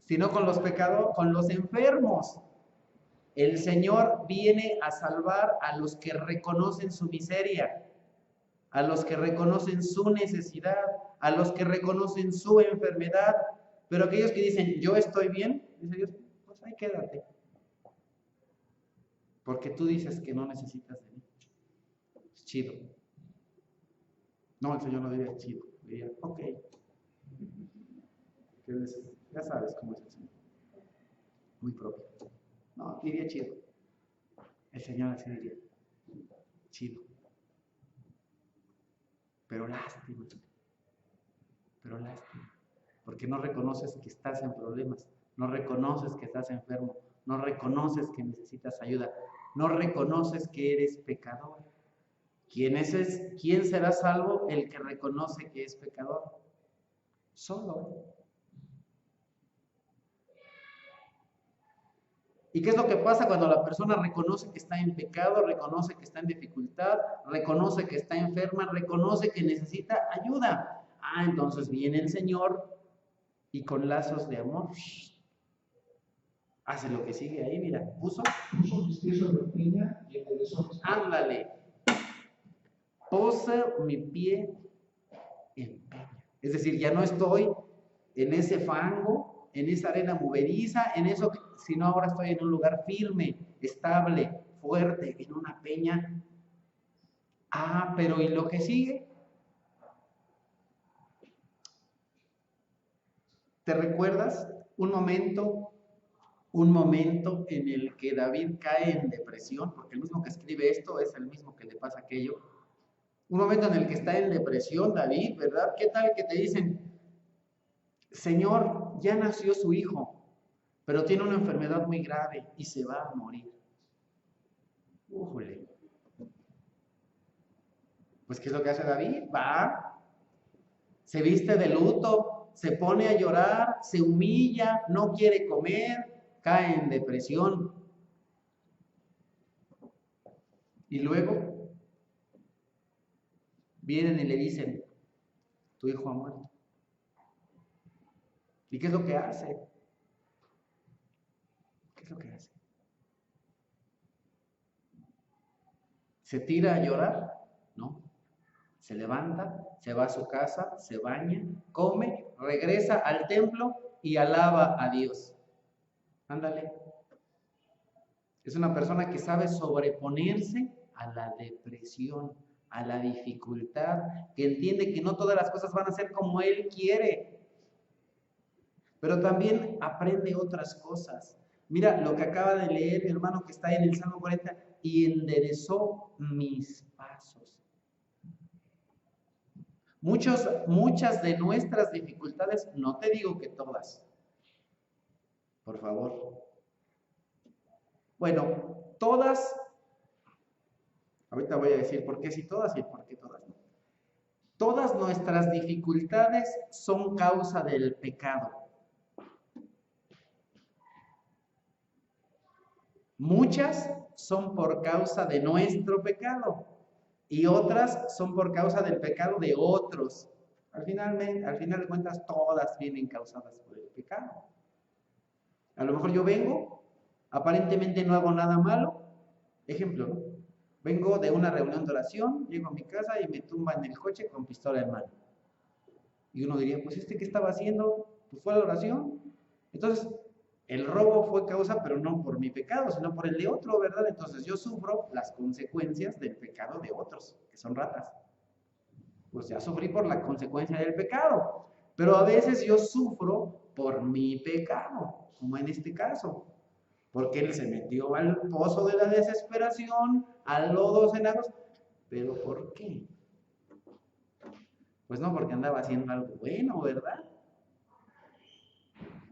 sino con los pecadores, con los enfermos. El Señor viene a salvar a los que reconocen su miseria, a los que reconocen su necesidad, a los que reconocen su enfermedad. Pero aquellos que dicen, yo estoy bien, dice Dios, pues ahí quédate. Porque tú dices que no necesitas de mí. Es chido. No, el Señor no diría chido, diría, ok. Ya sabes cómo es el Señor. Muy propio. No, diría chido. El Señor así diría, chido. Pero lástima. Pero lástima. Porque no reconoces que estás en problemas. No reconoces que estás enfermo. No reconoces que necesitas ayuda. No reconoces que eres pecador. ¿Quién será salvo? El que reconoce que es pecador. Solo. ¿Y qué es lo que pasa cuando la persona reconoce que está en pecado, reconoce que está en dificultad, reconoce que está enferma, reconoce que necesita ayuda? Ah, entonces viene el Señor y con lazos de amor hace lo que sigue ahí, mira, puso mis pies sobre peña y enderezó mis pies. Ándale, puse mi pie en peña. Es decir, ya no estoy en ese fango, en esa arena movediza, en eso, sino ahora estoy en un lugar firme, estable, fuerte, en una peña. Ah, pero ¿y lo que sigue? ¿Te recuerdas un momento en el que David cae en depresión? Porque el mismo que escribe esto es el mismo que le pasa aquello. Un momento en el que está en depresión David, ¿verdad? ¿Qué tal que te dicen, Señor, ya nació su hijo, pero tiene una enfermedad muy grave y se va a morir? ¡Újole! Pues, ¿qué es lo que hace David? Va, se viste de luto, se pone a llorar, se humilla, no quiere comer, cae en depresión. Y luego vienen y le dicen, tu hijo ha muerto. ¿Y qué es lo que hace? ¿Qué es lo que hace? ¿Se tira a llorar? No. Se levanta, se va a su casa, se baña, come, regresa al templo y alaba a Dios. Ándale. Es una persona que sabe sobreponerse a la depresión, a la dificultad, que entiende que no todas las cosas van a ser como él quiere, pero también aprende otras cosas. Mira lo que acaba de leer mi hermano, que está en el Salmo 40, y enderezó mis pasos. Muchas de nuestras dificultades, no te digo que todas, por favor. Bueno, todas, ahorita voy a decir por qué sí todas y por qué todas no. Todas nuestras dificultades son causa del pecado. Muchas son por causa de nuestro pecado y otras son por causa del pecado de otros. Al final de cuentas, todas vienen causadas por el pecado. A lo mejor yo vengo, aparentemente no hago nada malo. Ejemplo, ¿no? Vengo de una reunión de oración, llego a mi casa y me tumban en el coche con pistola en mano. Y uno diría, pues ¿qué estaba haciendo? Pues fue a la oración. Entonces, el robo fue causa, pero no por mi pecado, sino por el de otro, ¿verdad? Entonces yo sufro las consecuencias del pecado de otros, que son ratas. Pues ya sufrí por la consecuencia del pecado. Pero a veces yo sufro por mi pecado, como en este caso. Porque él se metió al pozo de la desesperación, al lodo cenagoso. ¿Pero por qué? Pues no porque andaba haciendo algo bueno, ¿verdad?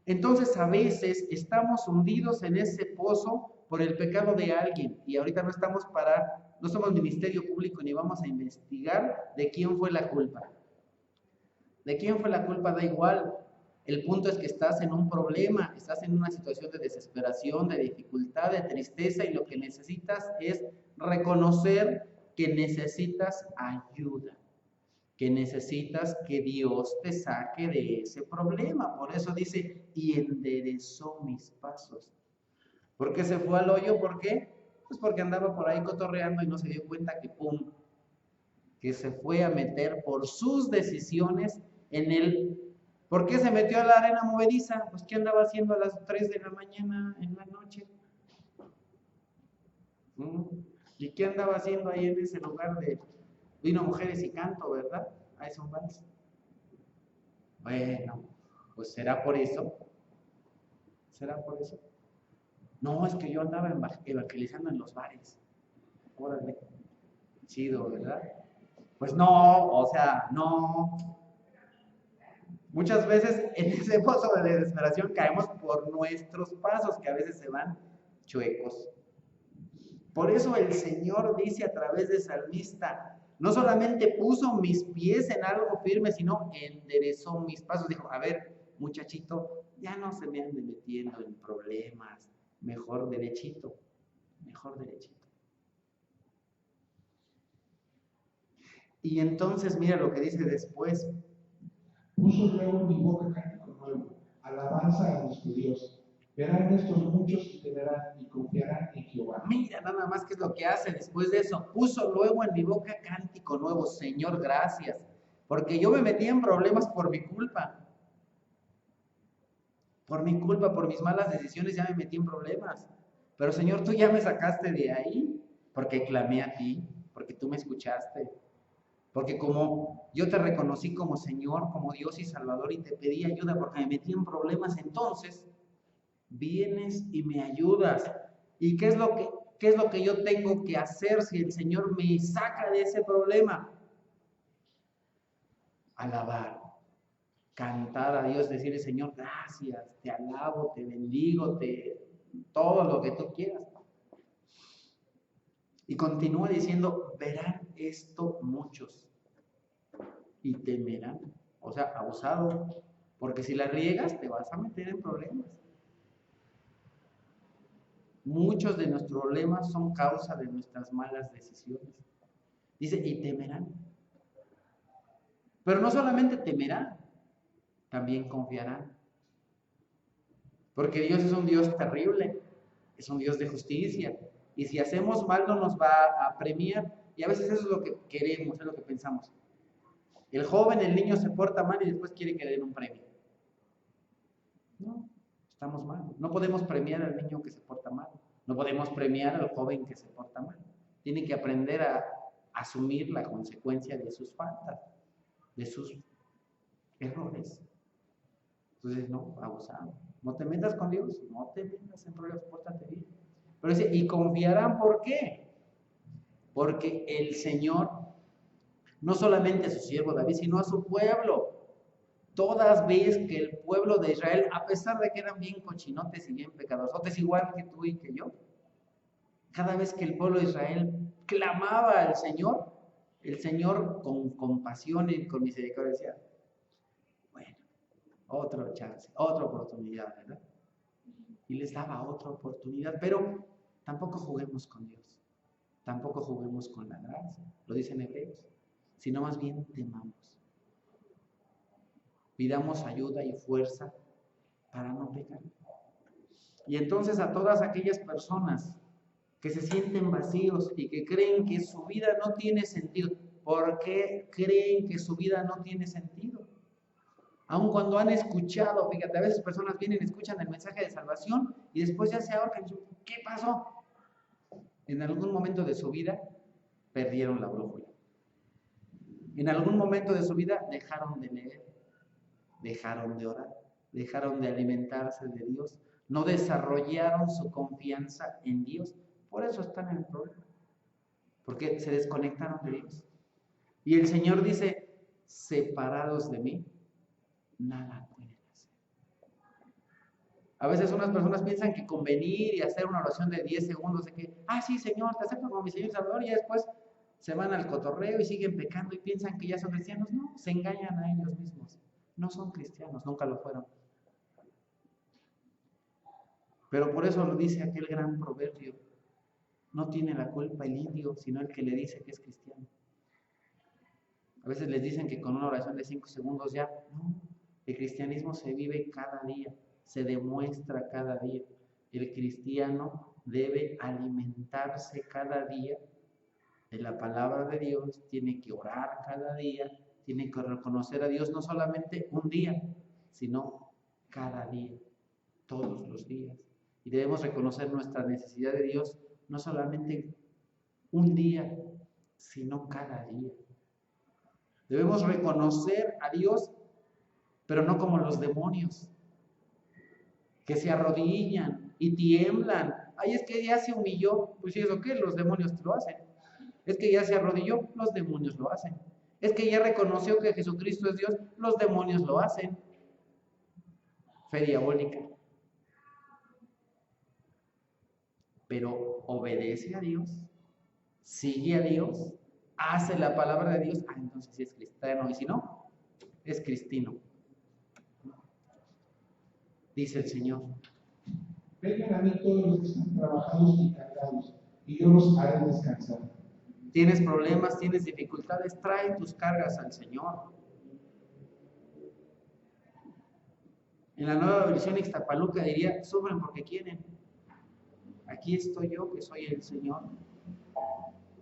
Entonces a veces estamos hundidos en ese pozo por el pecado de alguien y ahorita no somos ministerio público ni vamos a investigar de quién fue la culpa. De quién fue la culpa da igual. El punto es que estás en un problema, estás en una situación de desesperación, de dificultad, de tristeza y lo que necesitas es reconocer que necesitas ayuda, que necesitas que Dios te saque de ese problema. Por eso dice, y enderezó mis pasos. ¿Por qué se fue al hoyo? ¿Por qué? Pues porque andaba por ahí cotorreando y no se dio cuenta que pum, que se fue a meter por sus decisiones en el... ¿Por qué se metió a la arena movediza? Pues ¿qué andaba haciendo a las 3 de la mañana en la noche? ¿Y qué andaba haciendo ahí en ese lugar de Vino, Mujeres y Canto, verdad? A esos vals. Bueno, pues será por eso. ¿Será por eso? No, es que yo andaba evangelizando en los bares. Órale. Chido, ¿verdad? Pues no, o sea, no. Muchas veces en ese pozo de desesperación caemos por nuestros pasos, que a veces se van chuecos. Por eso el Señor dice a través de salmista, no solamente puso mis pies en algo firme, sino enderezó mis pasos. Dijo, a ver, muchachito, ya no se me ande metiendo en problemas, mejor derechito, mejor derechito. Y entonces mira lo que dice después. Puso luego en mi boca cántico nuevo, alabanza a nuestro Dios. Verán estos muchos y temerán y confiarán en Jehová. Mira nada más qué es lo que hace después de eso. Puso luego en mi boca cántico nuevo. Señor, gracias. Porque yo me metí en problemas por mi culpa. Por mi culpa, por mis malas decisiones ya me metí en problemas. Pero Señor, tú ya me sacaste de ahí porque clamé a ti, porque tú me escuchaste. Porque como yo te reconocí como Señor, como Dios y Salvador y te pedí ayuda porque me metí en problemas, entonces vienes y me ayudas. ¿Y qué es lo que yo tengo que hacer si el Señor me saca de ese problema? Alabar, cantar a Dios, decirle, Señor, gracias, te alabo, te bendigo, todo lo que tú quieras. Y continúa diciendo, verán esto muchos y temerán. O sea, abusado, porque si la riegas te vas a meter en problemas. Muchos de nuestros problemas son causa de nuestras malas decisiones. Dice, y temerán. Pero no solamente temerán, también confiarán. Porque Dios es un Dios terrible, es un Dios de justicia. Y si hacemos mal no nos va a premiar. Y a veces eso es lo que queremos, es lo que pensamos. El joven, el niño se porta mal y después quiere que le den un premio. No, estamos mal. No podemos premiar al niño que se porta mal. No podemos premiar al joven que se porta mal. Tiene que aprender a asumir la consecuencia de sus faltas, de sus errores. Entonces, no, abusado. No te metas con Dios, no te metas en problemas, pórtate bien. Pero dice, y confiarán, ¿por qué? Porque el Señor, no solamente a su siervo David, sino a su pueblo. Todas veces que el pueblo de Israel, a pesar de que eran bien cochinotes y bien pecadorzotes, igual que tú y que yo, cada vez que el pueblo de Israel clamaba al Señor, el Señor con compasión y con misericordia decía, bueno, otra chance, otra oportunidad, ¿verdad? Y les daba otra oportunidad, pero tampoco juguemos con Dios, tampoco juguemos con la gracia, lo dicen Hebreos, sino más bien temamos. Pidamos ayuda y fuerza para no pecar. Y entonces a todas aquellas personas que se sienten vacíos y que creen que su vida no tiene sentido, ¿por qué creen que su vida no tiene sentido? Aun cuando han escuchado, fíjate, a veces personas vienen y escuchan el mensaje de salvación y después ya se ahorcan. ¿Qué pasó? En algún momento de su vida perdieron la brújula. En algún momento de su vida dejaron de leer, dejaron de orar, dejaron de alimentarse de Dios, no desarrollaron su confianza en Dios. Por eso están en el problema, porque se desconectaron de Dios. Y el Señor dice, separados de mí, nada pueden hacer. A veces unas personas piensan que con venir y hacer una oración de 10 segundos, de que, sí, Señor, te acepto como mi Señor y Salvador, y después se van al cotorreo y siguen pecando y piensan que ya son cristianos. No, se engañan a ellos mismos. No son cristianos, nunca lo fueron. Pero por eso lo dice aquel gran proverbio, no tiene la culpa el indio, sino el que le dice que es cristiano. A veces les dicen que con una oración de 5 segundos ya, no, el cristianismo se vive cada día, se demuestra cada día. El cristiano debe alimentarse cada día de la palabra de Dios, tiene que orar cada día, tiene que reconocer a Dios no solamente un día, sino cada día, todos los días. Y debemos reconocer nuestra necesidad de Dios no solamente un día, sino cada día. Debemos reconocer a Dios, pero no como los demonios, que se arrodillan y tiemblan. Ay, es que ya se humilló. Pues ¿y eso qué? Los demonios lo hacen. Es que ya se arrodilló, los demonios lo hacen. Es que ya reconoció que Jesucristo es Dios, los demonios lo hacen. Fe diabólica. Pero obedece a Dios, sigue a Dios, hace la palabra de Dios, entonces sí es cristiano, y si no, es cristino. Dice el Señor. Vengan a mí todos los que están trabajados y cargados, y yo los haré descansar. Tienes problemas, tienes dificultades, trae tus cargas al Señor. En la nueva versión Ixtapaluca diría, sufren porque quieren. Aquí estoy yo, que soy el Señor,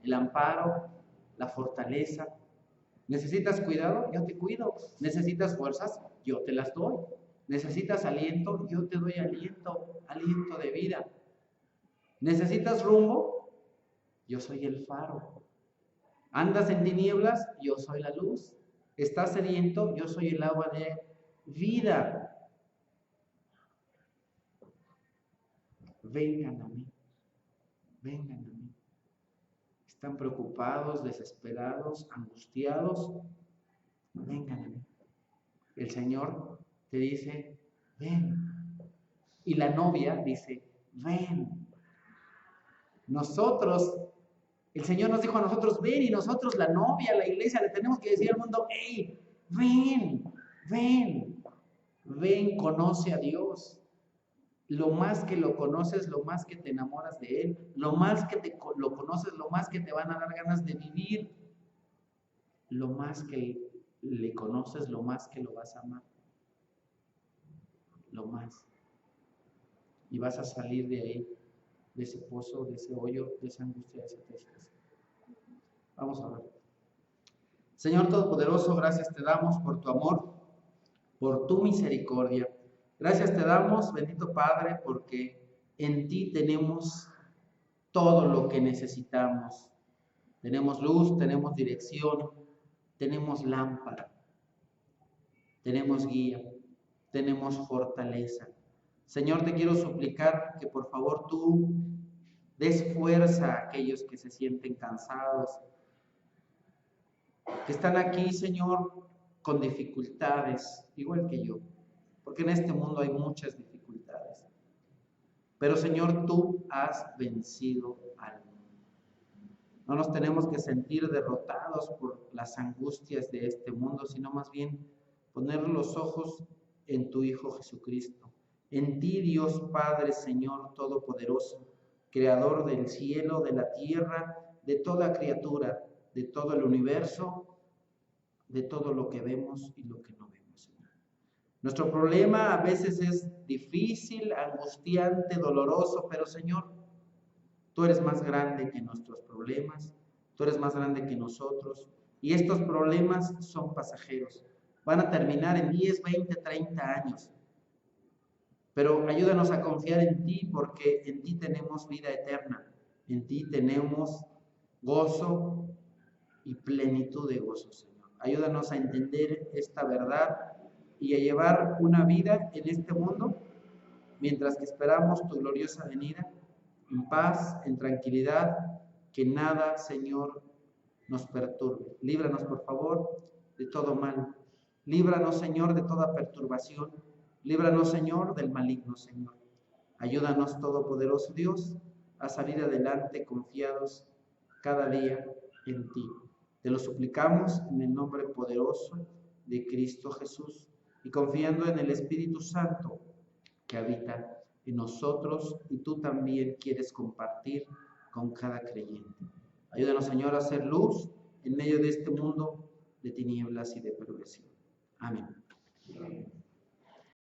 el amparo, la fortaleza. ¿Necesitas cuidado? Yo te cuido. ¿Necesitas fuerzas? Yo te las doy. ¿Necesitas aliento? Yo te doy aliento, aliento de vida. ¿Necesitas rumbo? Yo soy el faro. ¿Andas en tinieblas? Yo soy la luz. ¿Estás sediento? Yo soy el agua de vida. Vengan a mí. Vengan a mí. ¿Están preocupados, desesperados, angustiados? Vengan a mí. El Señor te dice, ven. Y la novia dice, ven. Nosotros, el Señor nos dijo a nosotros, ven, y nosotros, la novia, la iglesia, le tenemos que decir al mundo, hey, ven, ven, ven, conoce a Dios. Lo más que lo conoces, lo más que te enamoras de Él. Lo más que lo conoces, lo más que te van a dar ganas de vivir. Lo más que le conoces, lo más que lo vas a amar. Lo más. Y vas a salir de ahí, de ese pozo, de ese hoyo, de esa angustia, de esa tristeza. Vamos a ver. Señor Todopoderoso, gracias te damos por tu amor, por tu misericordia. Gracias te damos, bendito Padre, porque en ti tenemos todo lo que necesitamos. Tenemos luz, tenemos dirección, tenemos lámpara, tenemos guía, tenemos fortaleza. Señor, te quiero suplicar que por favor tú des fuerza a aquellos que se sienten cansados, que están aquí, Señor, con dificultades, igual que yo, porque en este mundo hay muchas dificultades. Pero, Señor, tú has vencido al mundo. No nos tenemos que sentir derrotados por las angustias de este mundo, sino más bien poner los ojos en tu Hijo Jesucristo, en ti, Dios Padre, Señor Todopoderoso, Creador del cielo, de la tierra, de toda criatura, de todo el universo, de todo lo que vemos y lo que no vemos, Señor. Nuestro problema a veces es difícil, angustiante, doloroso, pero Señor, tú eres más grande que nuestros problemas, tú eres más grande que nosotros, y estos problemas son pasajeros. Van a terminar en 10, 20, 30 años. Pero ayúdanos a confiar en ti, porque en ti tenemos vida eterna, en ti tenemos gozo y plenitud de gozo, Señor. Ayúdanos a entender esta verdad y a llevar una vida en este mundo mientras que esperamos tu gloriosa venida, en paz, en tranquilidad, que nada, Señor, nos perturbe. Líbranos, por favor, de todo mal. Líbranos, Señor, de toda perturbación. Líbranos, Señor, del maligno, Señor. Ayúdanos, Todopoderoso Dios, a salir adelante confiados cada día en ti. Te lo suplicamos en el nombre poderoso de Cristo Jesús y confiando en el Espíritu Santo que habita en nosotros y tú también quieres compartir con cada creyente. Ayúdanos, Señor, a hacer luz en medio de este mundo de tinieblas y de perversión. Amén.